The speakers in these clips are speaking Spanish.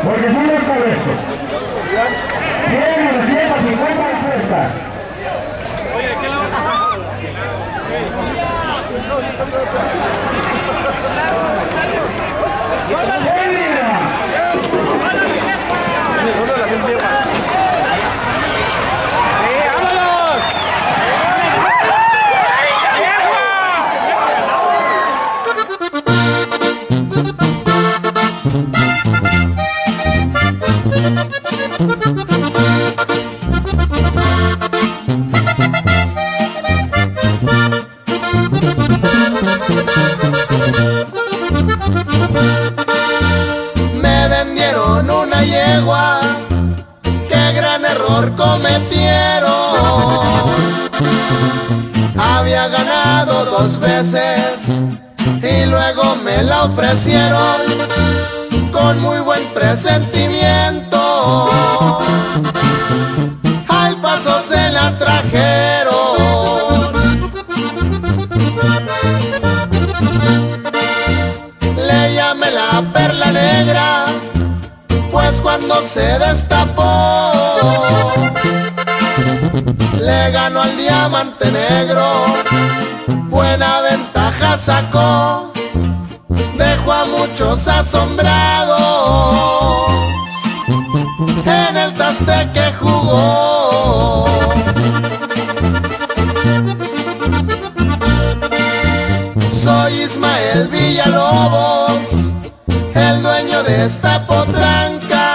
Porque si no sabe eso. Tiene 250 respuestas. Me vendieron una yegua, qué gran error cometieron. Había ganado 2 veces y luego me la ofrecieron con muy buen presentimiento. Al paso se la trajeron. Le llamé la perla negra, pues cuando se destapó le ganó al diamante negro. Buena ventaja sacó, dejó a muchos asombrados en el traste que jugó. Soy Ismael Villalobos, el dueño de esta potranca,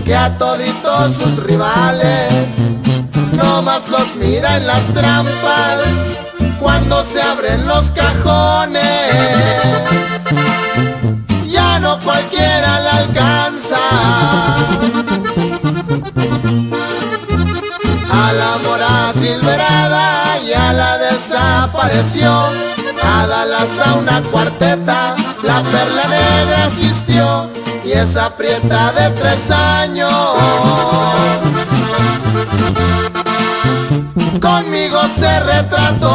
que a toditos sus rivales nomás los mira en las trampas cuando se abren los cajones. Ya no cualquiera la alcanza. A la mora silverada ya la desapareció. A Dallas a una cuarteta la perla negra asistió, y esa prieta de 3 años conmigo se retrató.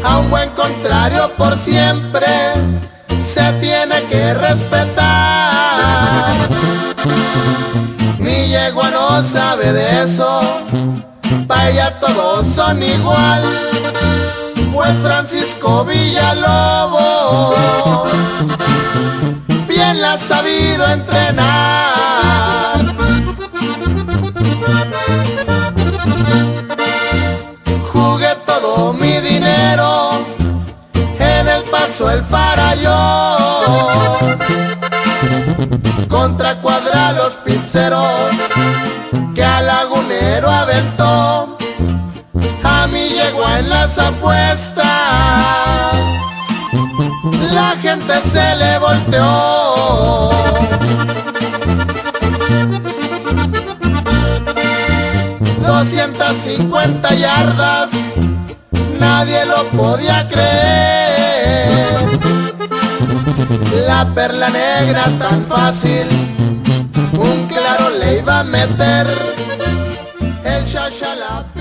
A un buen contrario por siempre se tiene que respetar. Mi yegua no sabe de eso, pa' ella todos son igual, pues Francisco Villalobos bien la ha sabido entrenar. Jugué todo mi dinero en el Paso El Farallón contra Cuadra los pizzeros que al lagunero aventó. A mi yegua en las apuestas la gente se le volteó. 250 yardas, nadie lo podía creer. La perla negra tan fácil, un claro le iba a meter. El shashalap